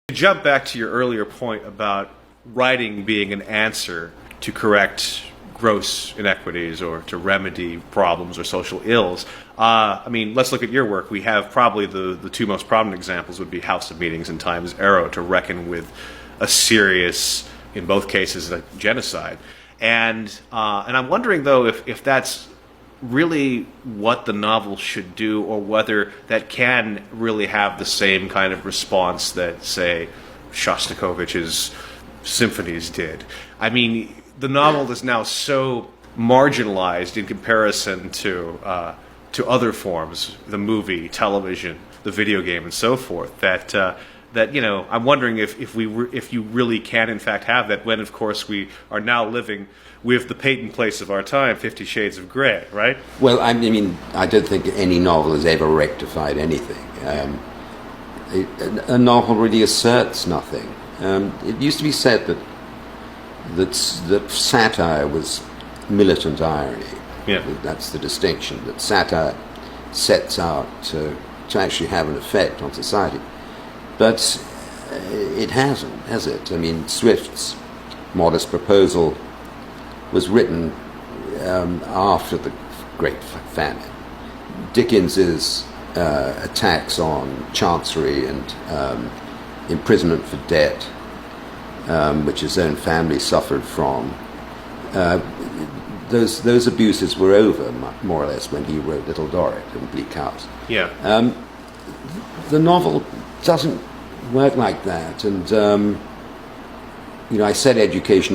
To jump back to your earlier point about writing being an answer to correct gross inequities or to remedy problems or social ills, let's look at your work. We have probably the two most prominent examples would be House of Meetings and Time's Arrow to reckon with a serious, in both cases, a genocide. And I'm wondering, though, if that's really what the novel should do, or whether that can really have the same kind of response that, say, Shostakovich's symphonies did. I mean, the novel is now so marginalized in comparison to other forms, the movie, television, the video game, and so forth, that I'm wondering if you really can in fact have that, when of course we are now living with the patent place of our time, 50 Shades of Grey, right? Well, I mean, I don't think any novel has ever rectified anything. A novel really asserts nothing. It used to be said that satire was militant irony. Yeah. That's the distinction, that satire sets out to actually have an effect on society. But it hasn't, has it? I mean, Swift's Modest Proposal was written after the Great Famine. Dickens's attacks on chancery and imprisonment for debt, which his own family suffered from, those abuses were over, more or less, when he wrote Little Dorrit and Bleak House. Yeah. The novel doesn't work like that, and I said education.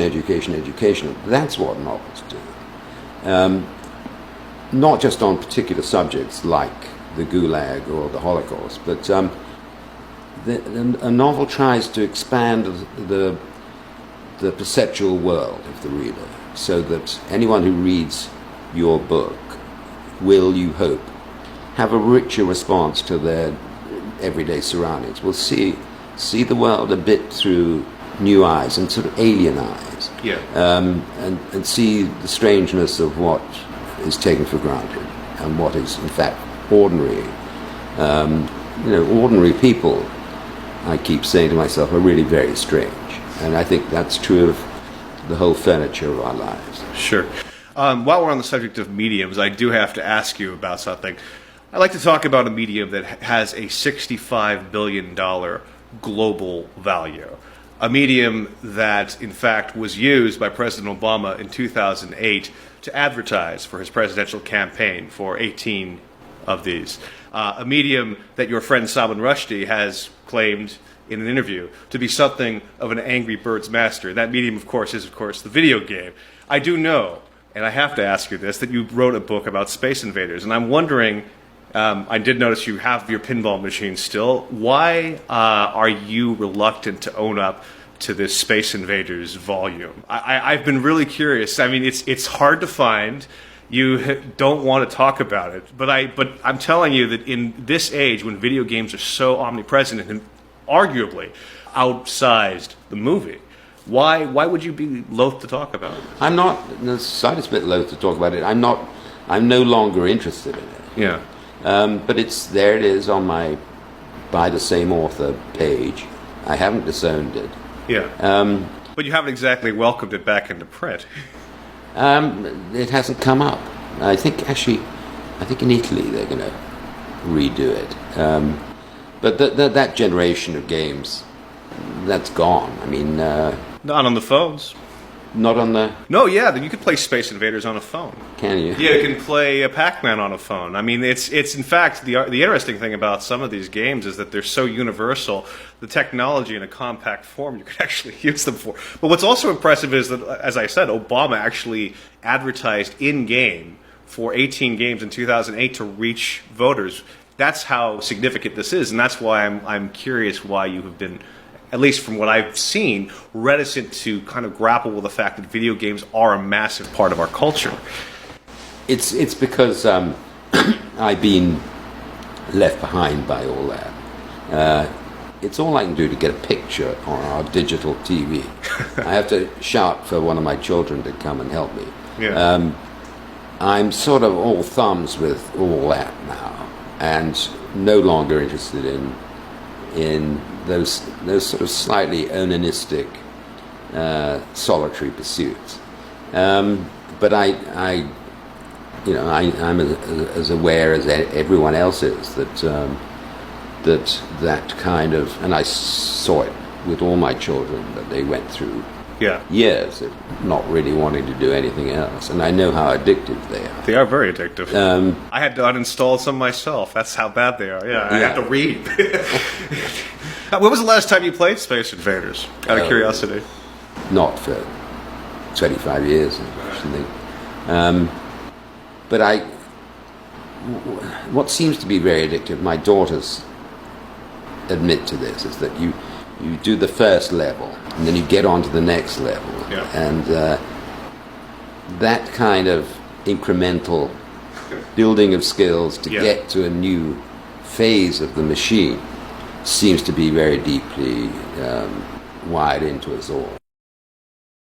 That's what novels do. Not just on particular subjects like the Gulag or the Holocaust, but a novel tries to expand the perceptual world of the reader, so that anyone who reads your book will, you hope, have a richer response to their everyday surroundings, will see the world a bit through new eyes and sort of alien eyes, and see the strangeness of what is taken for granted and what is in fact ordinary. Ordinary people, I keep saying to myself, are really very strange, and I think that's true of the whole furniture of our lives. Sure. While we're on the subject of mediums, I do have to ask you about something. I'd like to talk about a medium that has a $65 billion global value. A medium that, in fact, was used by President Obama in 2008 to advertise for his presidential campaign for 18 of these. A medium that your friend Salman Rushdie has claimed in an interview to be something of an Angry Birds master. That medium, of course, is, the video game. I do know, and I have to ask you this, that you wrote a book about Space Invaders, and I'm wondering, I did notice you have your pinball machine still. Why are you reluctant to own up to this Space Invaders volume? I've been really curious. I mean, it's hard to find. You don't want to talk about it, but I'm telling you that in this age, when video games are so omnipresent and arguably outsized the movie, why would you be loath to talk about it? I'm not the slightest bit loath to talk about it. I'm no longer interested in it. Yeah. But there it is on my by the same author page. I haven't disowned it. Yeah. But you haven't exactly welcomed it back into print. It hasn't come up. I think in Italy they're going to redo it. But that generation of games, that's gone. I mean, not on the phones. Not on the... No, yeah, you could play Space Invaders on a phone. Can you? Yeah, you can play Pac-Man on a phone. I mean, it's in fact, the interesting thing about some of these games is that they're so universal, the technology in a compact form, you could actually use them for. But what's also impressive is that, as I said, Obama actually advertised in-game for 18 games in 2008 to reach voters. That's how significant this is, and that's why I'm curious why you have been, at least from what I've seen, reticent to kind of grapple with the fact that video games are a massive part of our culture. It's because I've been left behind by all that. It's all I can do to get a picture on our digital TV. I have to shout for one of my children to come and help me. Yeah. I'm sort of all thumbs with all that now, and no longer interested in those sort of slightly onanistic, solitary pursuits. But I'm as aware as everyone else is that kind of, and I saw it with all my children, that they went through years of not really wanting to do anything else, and I know how addictive they are. They are very addictive. I had to uninstall some myself. That's how bad they are. I have to read. When was the last time you played Space Invaders? Out of curiosity. Not for 25 years, unfortunately. But what seems to be very addictive, my daughters admit to this, is that you do the first level and then you get on to the next level. And that kind of incremental building of skills to get to a new phase of the machine seems to be very deeply wired into us all.